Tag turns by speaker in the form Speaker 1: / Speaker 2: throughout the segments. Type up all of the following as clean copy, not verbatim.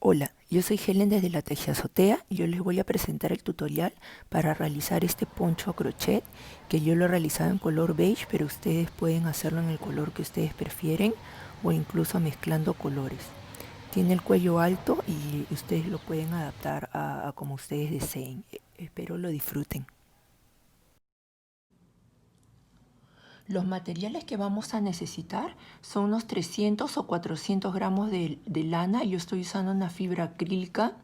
Speaker 1: Hola, yo soy Helen desde la Tejiazotea y yo les voy a presentar el tutorial para realizar este poncho a crochet que yo lo he realizado en color beige, pero ustedes pueden hacerlo en el color que ustedes prefieren o incluso mezclando colores. Tiene el cuello alto y ustedes lo pueden adaptar a como ustedes deseen. Espero lo disfruten. Los materiales que vamos a necesitar son unos 300 o 400 gramos de lana. Yo estoy usando una fibra acrílica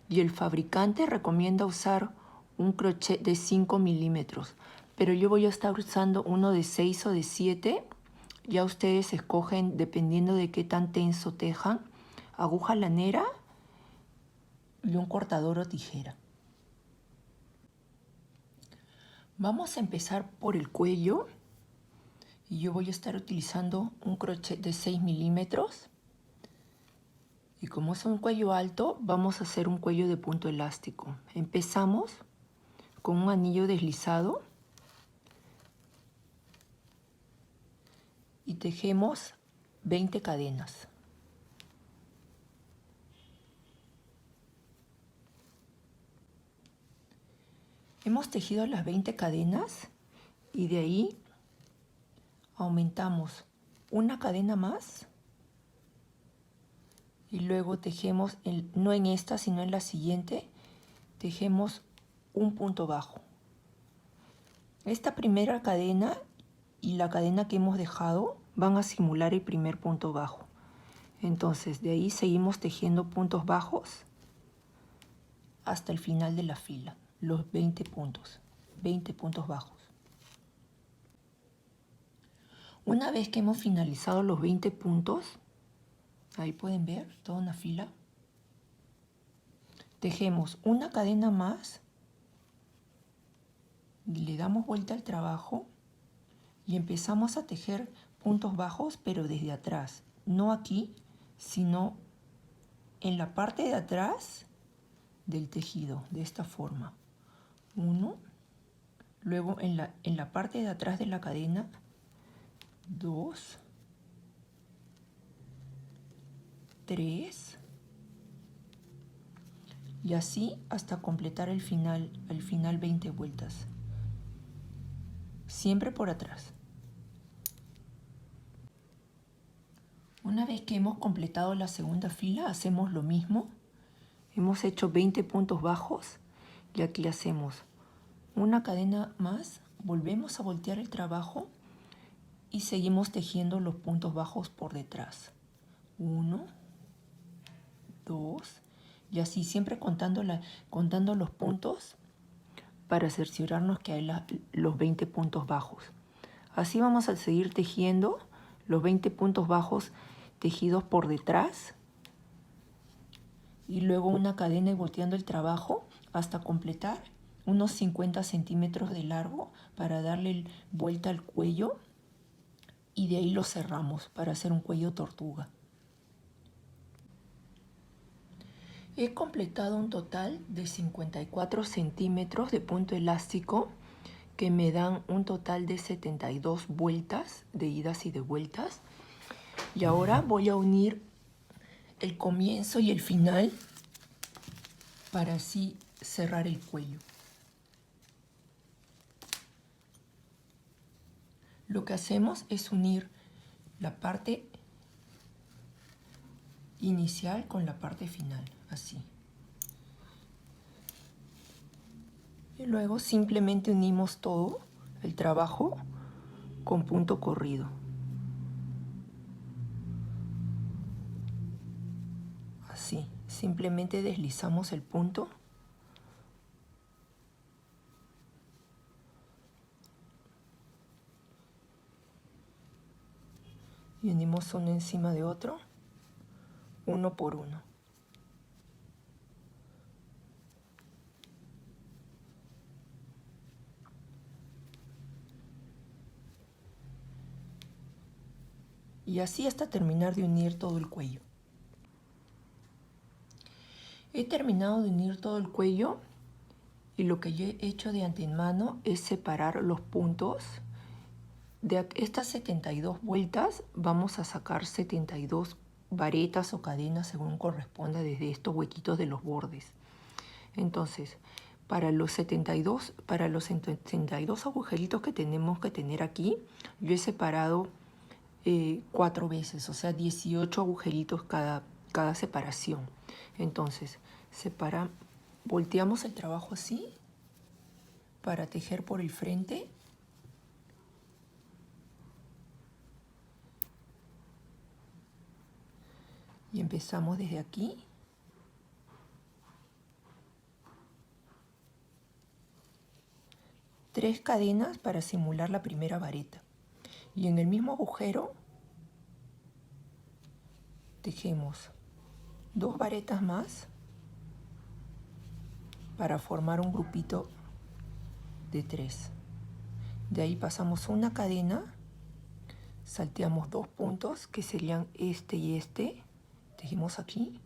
Speaker 1: y el fabricante recomienda usar un crochet de 5 milímetros. Pero yo voy a estar usando uno de 6 o de 7. Ya ustedes escogen dependiendo de qué tan tenso tejan. Aguja lanera y un cortador o tijera. Vamos a empezar por el cuello. Y yo voy a estar utilizando un crochet de 6 milímetros. Y como es un cuello alto, vamos a hacer un cuello de punto elástico. Empezamos con un anillo deslizado y tejemos 20 cadenas. Hemos tejido las 20 cadenas y de ahí aumentamos una cadena más y luego tejemos, no en esta sino en la siguiente, tejemos un punto bajo. Esta primera cadena y la cadena que hemos dejado van a simular el primer punto bajo. Entonces de ahí seguimos tejiendo puntos bajos hasta el final de la fila, los 20 puntos bajos. Una vez que hemos finalizado los 20 puntos, ahí pueden ver toda una fila, tejemos una cadena más, le damos vuelta al trabajo y empezamos a tejer puntos bajos, pero desde atrás, no aquí, sino en la parte de atrás del tejido, de esta forma. 1, luego en la parte de atrás de la cadena, 2, 3, y así hasta completar el final 20 vueltas, siempre por atrás. Una vez que hemos completado la segunda fila, hacemos lo mismo. Hemos hecho 20 puntos bajos y aquí hacemos una cadena más, volvemos a voltear el trabajo y seguimos tejiendo los puntos bajos por detrás. 1, 2, y así siempre contando los puntos para cerciorarnos que hay los 20 puntos bajos. Así vamos a seguir tejiendo los 20 puntos bajos tejidos por detrás y luego una cadena y volteando el trabajo hasta completar unos 50 centímetros de largo para darle vuelta al cuello y de ahí lo cerramos para hacer un cuello tortuga. He completado un total de 54 centímetros de punto elástico que me dan un total de 72 vueltas de idas y de vueltas. Y ahora voy a unir el comienzo y el final para así cerrar el cuello. Lo que hacemos es unir la parte inicial con la parte final, así. Y luego simplemente unimos todo el trabajo con punto corrido. Así, simplemente deslizamos el punto y unimos uno encima de otro, uno por uno. Y así hasta terminar de unir todo el cuello. He terminado de unir todo el cuello y lo que yo he hecho de antemano es separar los puntos. De estas 72 vueltas vamos a sacar 72 varetas o cadenas según corresponda desde estos huequitos de los bordes. Entonces, para los 72 agujeritos que tenemos que tener aquí, yo he separado 4 veces, o sea, 18 agujeritos cada separación. Entonces, volteamos el trabajo así para tejer por el frente. Y empezamos desde aquí. Tres cadenas para simular la primera vareta. Y en el mismo agujero tejemos 2 varetas más para formar un grupito de 3. De ahí pasamos una cadena, salteamos 2 puntos que serían este y este. Tejemos aquí.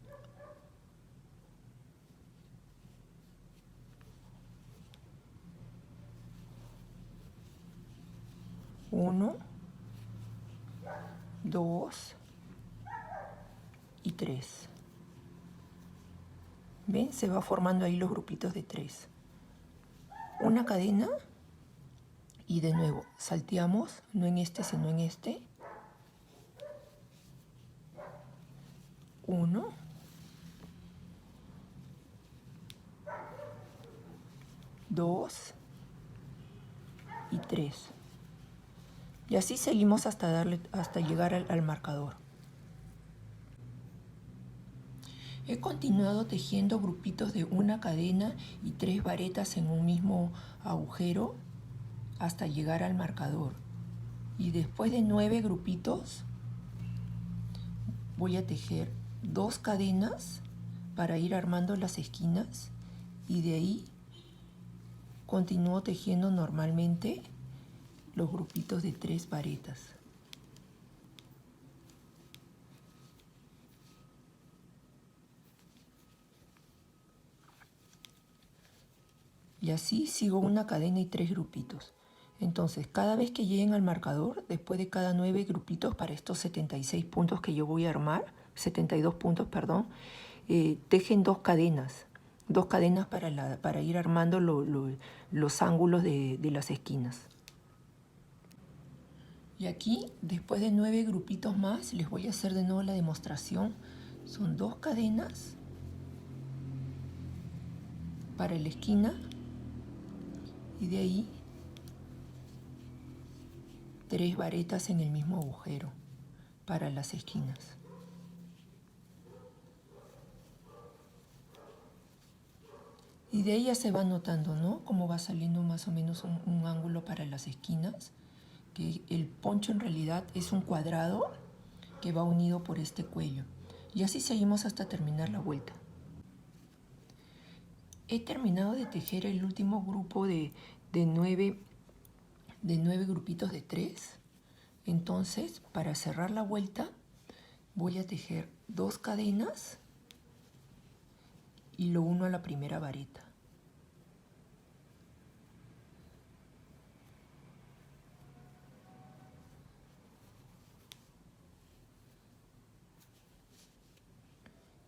Speaker 1: Uno, 2 y 3. ¿Ven? Se va formando ahí los grupitos de 3. Una cadena y de nuevo salteamos, no en este sino en este. 1, 2 y 3. Y así seguimos hasta llegar al marcador. He continuado tejiendo grupitos de una cadena y 3 varetas en un mismo agujero hasta llegar al marcador. Y después de 9 grupitos voy a tejer 2 cadenas para ir armando las esquinas y de ahí continúo tejiendo normalmente los grupitos de 3 varetas. Y así sigo una cadena y 3 grupitos. Entonces, cada vez que lleguen al marcador, después de cada 9 grupitos para estos 76 puntos que yo voy a armar, 72 puntos, perdón, tejen 2 cadenas. 2 cadenas para ir armando los ángulos de las esquinas. Y aquí, después de 9 grupitos más, les voy a hacer de nuevo la demostración. Son 2 cadenas para la esquina y de ahí 3 varetas en el mismo agujero para las esquinas. Y de ahí ya se va notando, ¿no? Cómo va saliendo más o menos un ángulo para las esquinas. Que el poncho en realidad es un cuadrado que va unido por este cuello. Y así seguimos hasta terminar la vuelta. He terminado de tejer el último grupo de 9 grupitos de 3. Entonces, para cerrar la vuelta, voy a tejer 2 cadenas y lo uno a la primera vareta.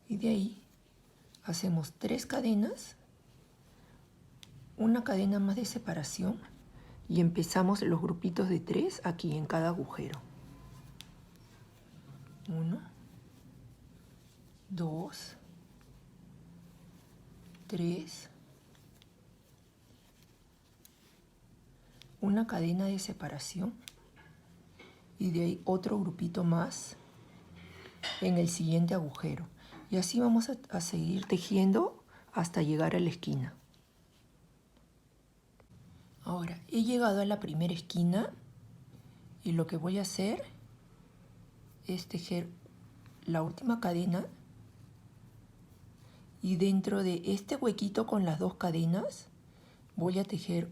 Speaker 1: Y de ahí hacemos 3 cadenas, una cadena más de separación y empezamos los grupitos de 3 aquí en cada agujero. 1, 2, 3, una cadena de separación y de ahí otro grupito más en el siguiente agujero. Y así vamos a seguir tejiendo hasta llegar a la esquina. Ahora, he llegado a la primera esquina y lo que voy a hacer es tejer la última cadena y dentro de este huequito con las 2 cadenas voy a tejer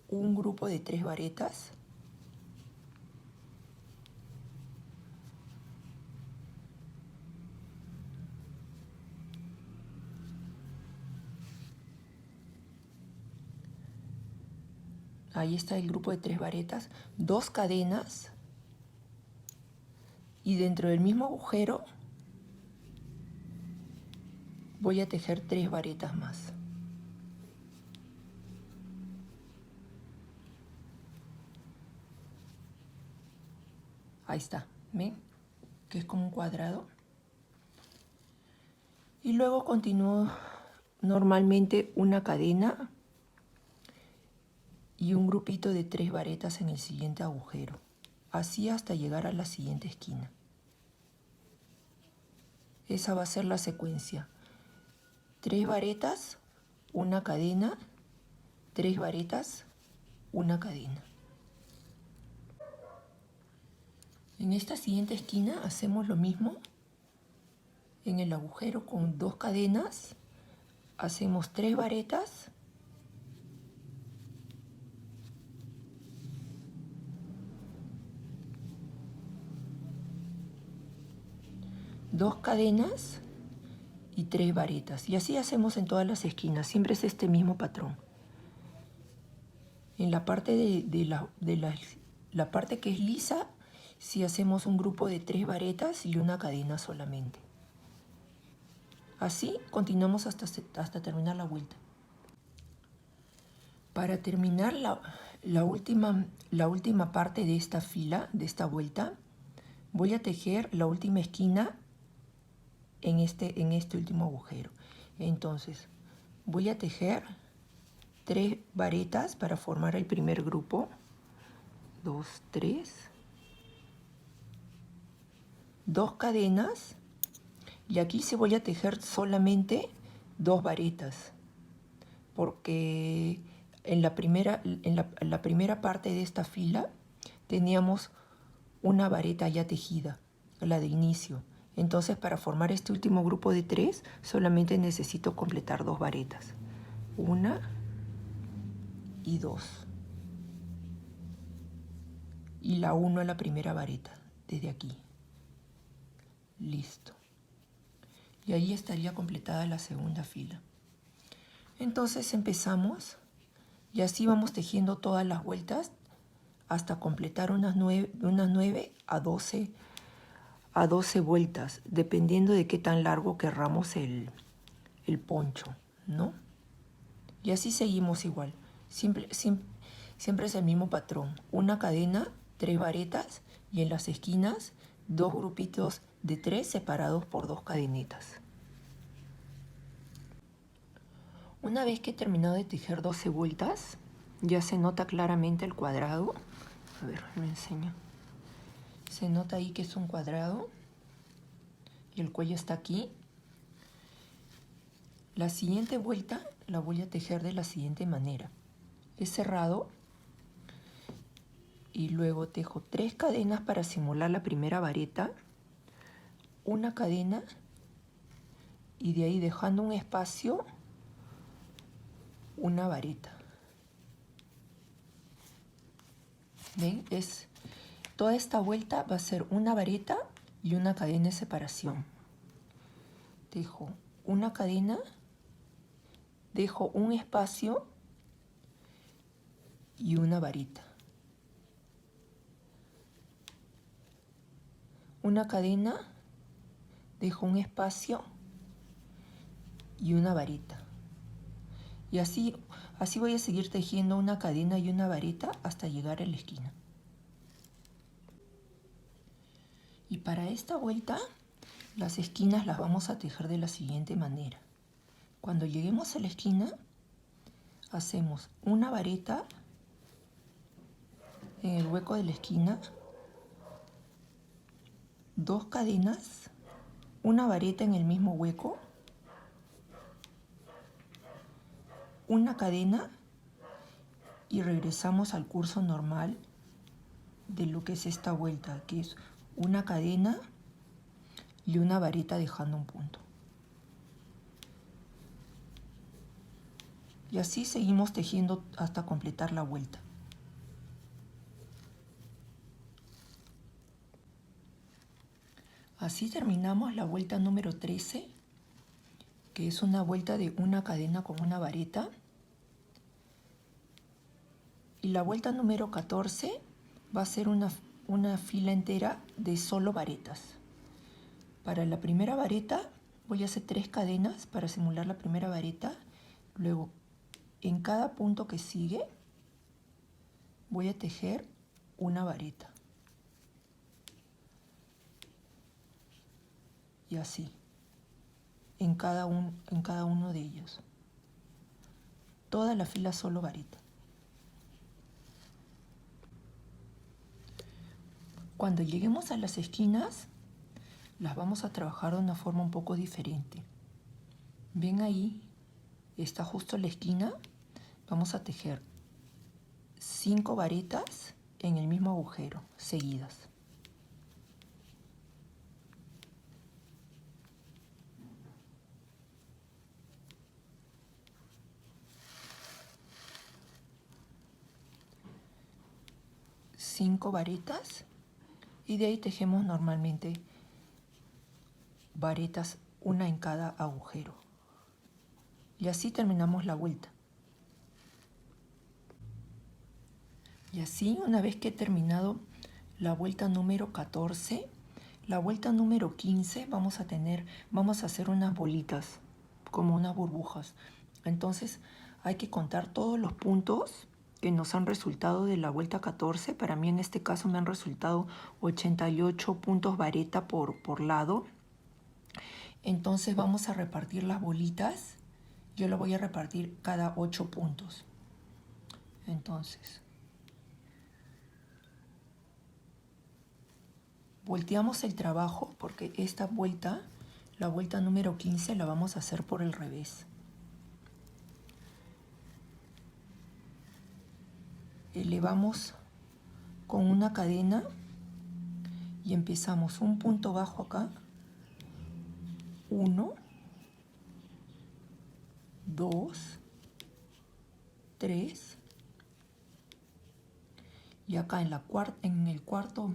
Speaker 1: un grupo de 3 varetas . Ahí está el grupo de 3 varetas, 2 cadenas y dentro del mismo agujero voy a tejer 3 varetas más. Ahí está, ¿ven? Que es como un cuadrado. Y luego continúo normalmente una cadena y un grupito de 3 varetas en el siguiente agujero, así hasta llegar a la siguiente esquina. Esa va a ser la secuencia: 3 varetas, una cadena, 3 varetas, una cadena. En esta siguiente esquina hacemos lo mismo. En el agujero con 2 cadenas hacemos 3 varetas, dos cadenas y 3 varetas, y así hacemos en todas las esquinas. Siempre es este mismo patrón. En la parte la parte que es lisa, si hacemos un grupo de 3 varetas y una cadena solamente. Así continuamos hasta terminar la vuelta. Para terminar la última parte de esta fila, de esta vuelta, voy a tejer la última esquina en este último agujero. Entonces voy a tejer 3 varetas para formar el primer grupo. 2, 3, 2 cadenas, y aquí se voy a tejer solamente 2 varetas, porque en la primera parte de esta fila teníamos una vareta ya tejida, la de inicio. Entonces, para formar este último grupo de 3, solamente necesito completar 2 varetas. 1 y 2. Y la 1 a la primera vareta, desde aquí. Listo. Y ahí estaría completada la segunda fila. Entonces empezamos y así vamos tejiendo todas las vueltas hasta completar unas 9 a 12 vueltas, dependiendo de qué tan largo querramos el poncho, ¿no? Y así seguimos igual. Siempre es el mismo patrón. Una cadena, 3 varetas, y en las esquinas 2 grupitos de 3 separados por 2 cadenitas. Una vez que he terminado de tejer 12 vueltas, ya se nota claramente el cuadrado. A ver, lo enseño. Se nota ahí que es un cuadrado y el cuello está aquí. La siguiente vuelta la voy a tejer de la siguiente manera. He cerrado y luego tejo 3 cadenas para simular la primera vareta, una cadena, y de ahí, dejando un espacio, una vareta. ¿Ven? Toda esta vuelta va a ser una vareta y una cadena de separación. Tejo una cadena, dejo un espacio y una vareta. Una cadena, dejo un espacio y una vareta. Y así voy a seguir tejiendo una cadena y una vareta hasta llegar a la esquina. Y para esta vuelta, las esquinas las vamos a tejer de la siguiente manera. Cuando lleguemos a la esquina, hacemos una vareta en el hueco de la esquina, 2 cadenas, una vareta en el mismo hueco, una cadena, y regresamos al curso normal de lo que es esta vuelta, que es una cadena y una vareta dejando un punto. Y así seguimos tejiendo hasta completar la vuelta. Así terminamos la vuelta número 13, que es una vuelta de una cadena con una vareta. Y la vuelta número 14 va a ser una una fila entera de solo varetas. Para la primera vareta voy a hacer 3 cadenas para simular la primera vareta. Luego, en cada punto que sigue, voy a tejer una vareta. Y así, en cada uno de ellos. Toda la fila solo vareta. Cuando lleguemos a las esquinas, las vamos a trabajar de una forma un poco diferente. Ven ahí, está justo la esquina. Vamos a tejer 5 varetas en el mismo agujero, seguidas. Cinco varetas y de ahí tejemos normalmente varetas, una en cada agujero. Y así terminamos la vuelta. Y así, una vez que he terminado la vuelta número 14, la vuelta número 15 vamos a hacer unas bolitas, como unas burbujas. Entonces hay que contar todos los puntos que nos han resultado de la vuelta 14. Para mí en este caso me han resultado 88 puntos vareta por lado. Entonces vamos a repartir las bolitas. Yo lo voy a repartir cada 8 puntos. Entonces, volteamos el trabajo porque esta vuelta, la vuelta número 15, la vamos a hacer por el revés. Elevamos con una cadena y empezamos un punto bajo acá. 1, 2, 3. Y acá en el cuarto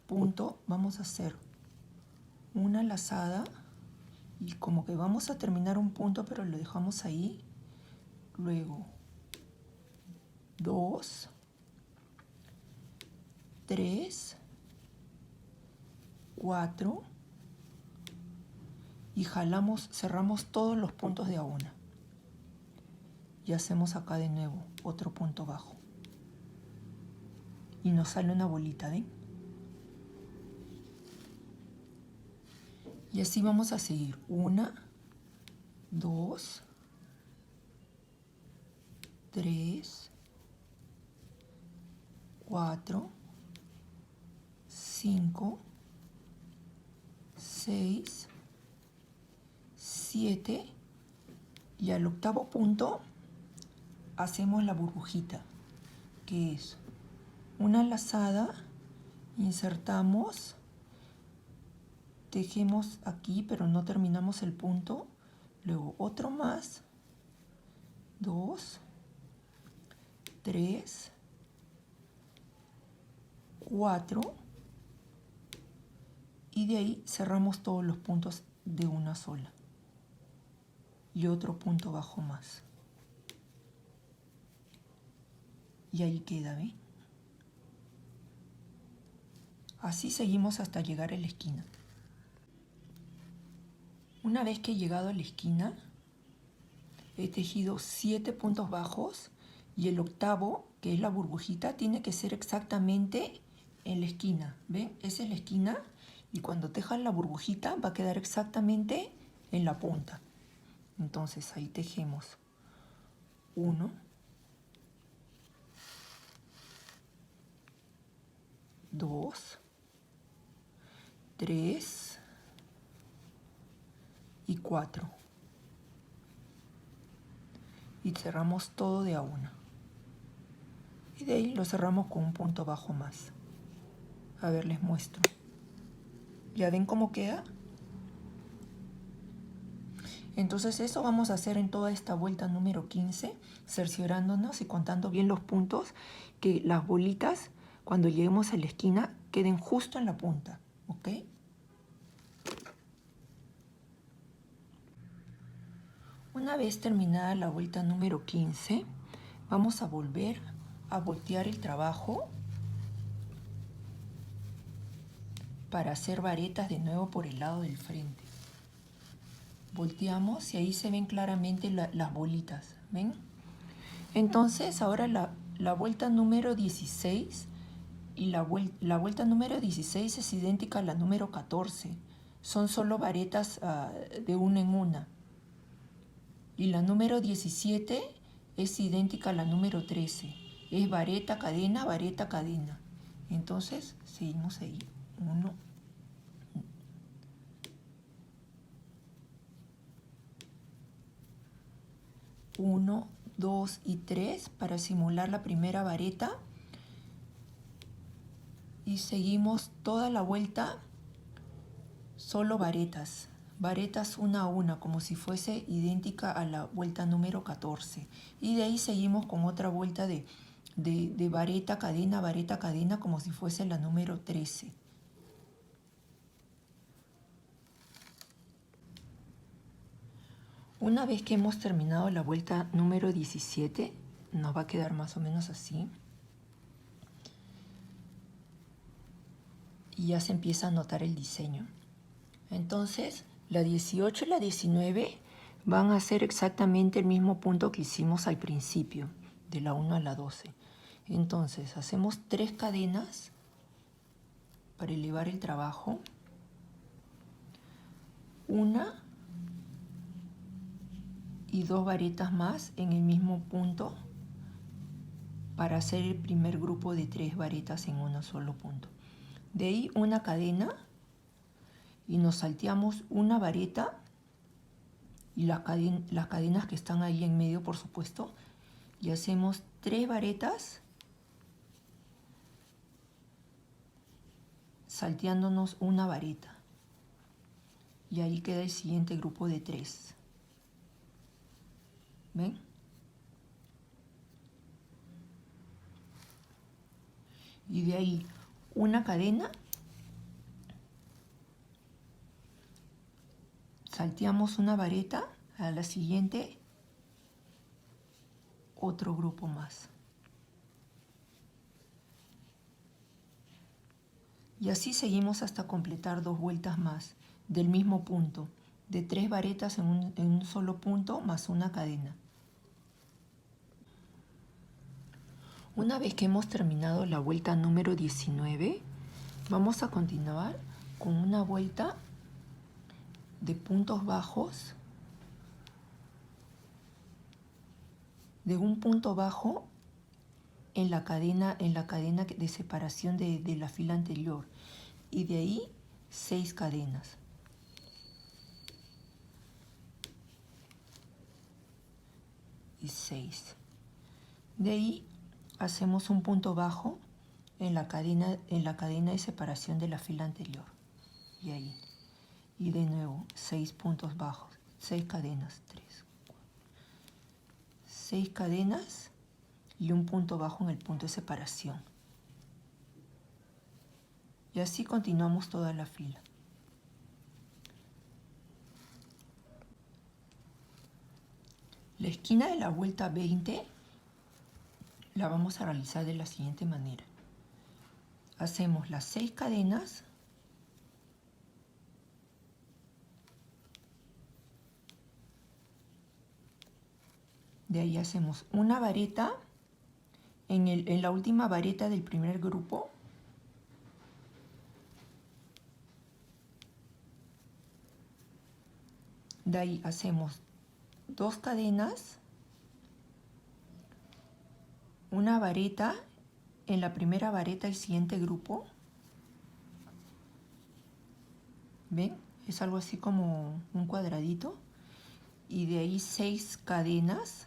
Speaker 1: punto vamos a hacer una lazada y como que vamos a terminar un punto, pero lo dejamos ahí. Luego 2, 3, 4 y jalamos, cerramos todos los puntos de a una. Y hacemos acá de nuevo otro punto bajo. Y nos sale una bolita, ¿ven? Y así vamos a seguir. 1, 2, 3, 4, 5, 6, 7 y al octavo punto hacemos la burbujita, que es una lazada, insertamos, tejemos aquí pero no terminamos el punto, luego otro más, 2, 3, 4 y de ahí cerramos todos los puntos de una sola y otro punto bajo más y ahí queda, ¿ven? Así seguimos hasta llegar a la esquina. Una vez que he llegado a la esquina, he tejido 7 puntos bajos y el octavo, que es la burbujita, tiene que ser exactamente en la esquina. ¿Ven? Esa es la esquina y cuando tejas la burbujita va a quedar exactamente en la punta. Entonces ahí tejemos 1, 2, 3 y 4. Y cerramos todo de a una. Y de ahí lo cerramos con un punto bajo más. A ver, les muestro. ¿Ya ven cómo queda? Entonces eso vamos a hacer en toda esta vuelta número 15, cerciorándonos y contando bien los puntos, que las bolitas, cuando lleguemos a la esquina, queden justo en la punta, ¿ok? Una vez terminada la vuelta número 15, vamos a volver a voltear el trabajo para hacer varetas de nuevo por el lado del frente. Volteamos y ahí se ven claramente las bolitas, ¿ven? Entonces ahora la vuelta número 16 y la vuelta número 16 es idéntica a la número 14. Son solo varetas de una en una. Y la número 17 es idéntica a la número 13. Es vareta, cadena, vareta, cadena. Entonces seguimos ahí. 1, 2 y 3 para simular la primera vareta. Y seguimos toda la vuelta solo varetas. Varetas una a una, como si fuese idéntica a la vuelta número 14. Y de ahí seguimos con otra vuelta de vareta, cadena, como si fuese la número 13. Una vez que hemos terminado la vuelta número 17, nos va a quedar más o menos así. Y ya se empieza a notar el diseño. Entonces, la 18 y la 19 van a ser exactamente el mismo punto que hicimos al principio, de la 1 a la 12. Entonces, hacemos 3 cadenas para elevar el trabajo. Una y 2 varetas más en el mismo punto para hacer el primer grupo de 3 varetas en un solo punto. De ahí una cadena y nos salteamos una vareta y las cadenas que están ahí en medio, por supuesto, y hacemos 3 varetas salteándonos una vareta. Y ahí queda el siguiente grupo de 3. ¿Ven? Y de ahí una cadena, salteamos una vareta, a la siguiente otro grupo más. Y así seguimos hasta completar 2 vueltas más del mismo punto, de 3 varetas en un solo punto más una cadena. Una vez que hemos terminado la vuelta número 19, vamos a continuar con una vuelta de puntos bajos, de un punto bajo en la cadena de separación de la fila anterior, y de ahí 6 cadenas. Y 6. De ahí hacemos un punto bajo en la cadena de separación de la fila anterior. Y ahí. Y de nuevo 6 puntos bajos, 6 cadenas, 3, 4, 6 cadenas y un punto bajo en el punto de separación. Y así continuamos toda la fila. La esquina de la vuelta 20 la vamos a realizar de la siguiente manera. Hacemos las 6 cadenas, de ahí hacemos una vareta en la última vareta del primer grupo, de ahí hacemos 2 cadenas, una vareta en la primera vareta del siguiente grupo. ¿Ven? Es algo así como un cuadradito. Y de ahí 6 cadenas.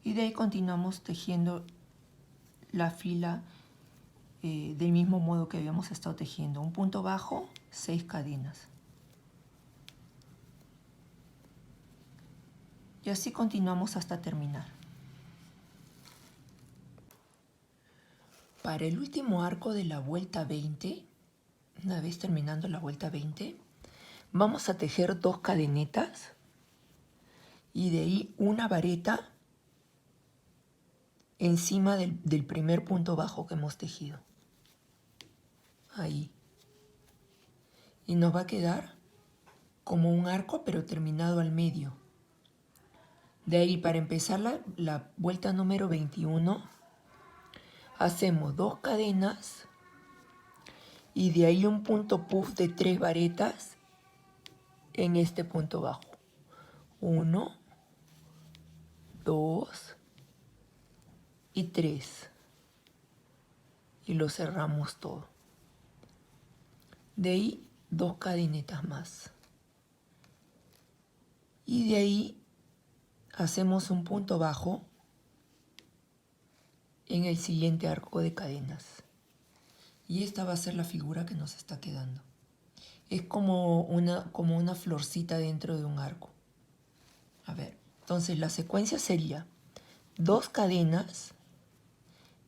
Speaker 1: Y de ahí continuamos tejiendo la fila del mismo modo que habíamos estado tejiendo. Un punto bajo, 6 cadenas. Y así continuamos hasta terminar. Para el último arco de la vuelta 20, una vez terminando la vuelta 20, vamos a tejer 2 cadenetas y de ahí una vareta encima del primer punto bajo que hemos tejido. Ahí. Y nos va a quedar como un arco, pero terminado al medio. De ahí, para empezar la vuelta número 21, hacemos 2 cadenas y de ahí un punto puff de 3 varetas en este punto bajo. 1, 2 y 3. Y lo cerramos todo. De ahí 2 cadenetas más. Y de ahí hacemos un punto bajo en el siguiente arco de cadenas. Y esta va a ser la figura que nos está quedando. Es como una florcita dentro de un arco. A ver, entonces la secuencia sería 2 cadenas,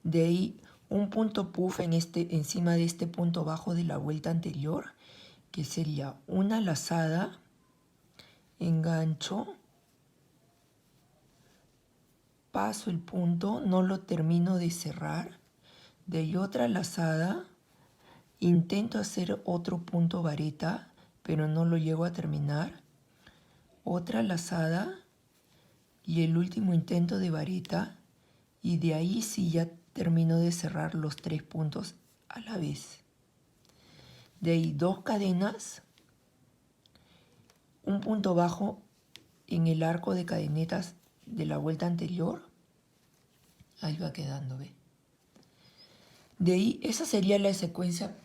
Speaker 1: de ahí un punto puff encima de este punto bajo de la vuelta anterior, que sería una lazada, engancho, paso el punto, no lo termino de cerrar, de ahí otra lazada, intento hacer otro punto vareta, pero no lo llego a terminar, otra lazada y el último intento de vareta, y de ahí sí ya termino de cerrar los 3 puntos a la vez. De ahí 2 cadenas, un punto bajo en el arco de cadenetas de la vuelta anterior. Ahí va quedando, ¿ve? De ahí, esa sería la secuencia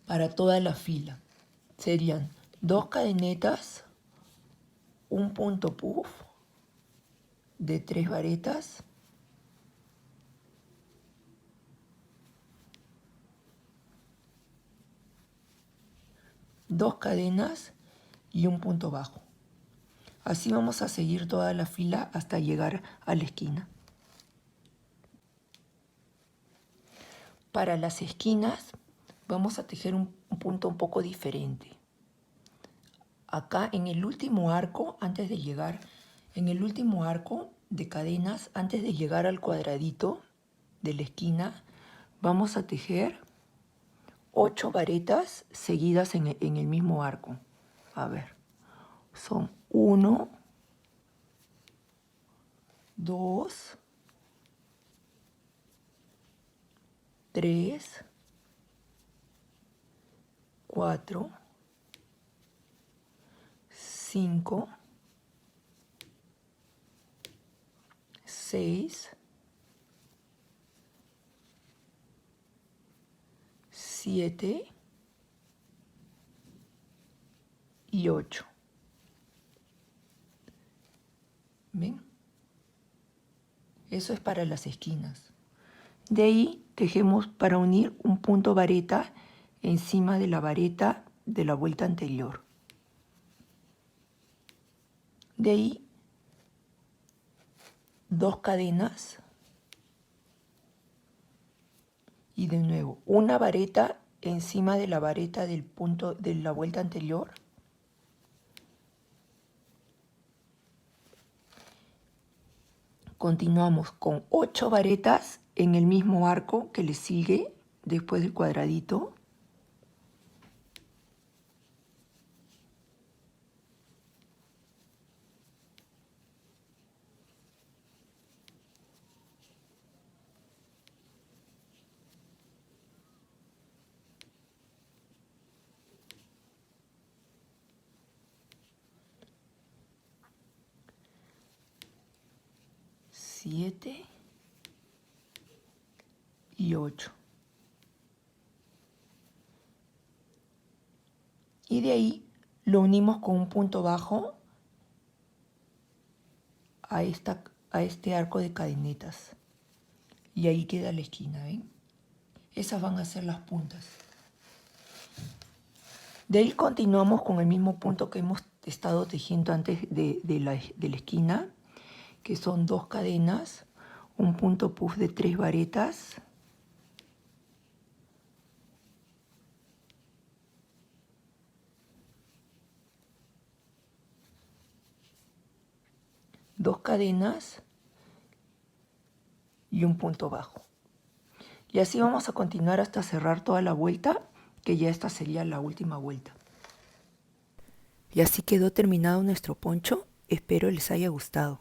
Speaker 1: para toda la fila. Serían 2 cadenetas, un punto puff de 3 varetas, dos cadenas y un punto bajo. Así vamos a seguir toda la fila hasta llegar a la esquina. Para las esquinas vamos a tejer un punto un poco diferente. Acá en el último arco, en el último arco de cadenas, antes de llegar al cuadradito de la esquina, vamos a tejer 8 varetas seguidas en el mismo arco. A ver, son 1, 2, 3, 4, 5, 6, 7 y 8. ¿Ven? Eso es para las esquinas. De ahí tejemos para unir un punto vareta encima de la vareta de la vuelta anterior. De ahí 2 cadenas y de nuevo una vareta encima de la vareta del punto de la vuelta anterior. Continuamos con 8 varetas en el mismo arco que le sigue después del cuadradito. Siete y 8. Y de ahí lo unimos con un punto bajo a este arco de cadenetas. Y ahí queda la esquina, ¿ven? Esas van a ser las puntas. De ahí continuamos con el mismo punto que hemos estado tejiendo antes de la esquina, que son 2 cadenas, un punto puff de 3 varetas, dos cadenas y un punto bajo. Y así vamos a continuar hasta cerrar toda la vuelta, que ya esta sería la última vuelta. Y así quedó terminado nuestro poncho. Espero les haya gustado.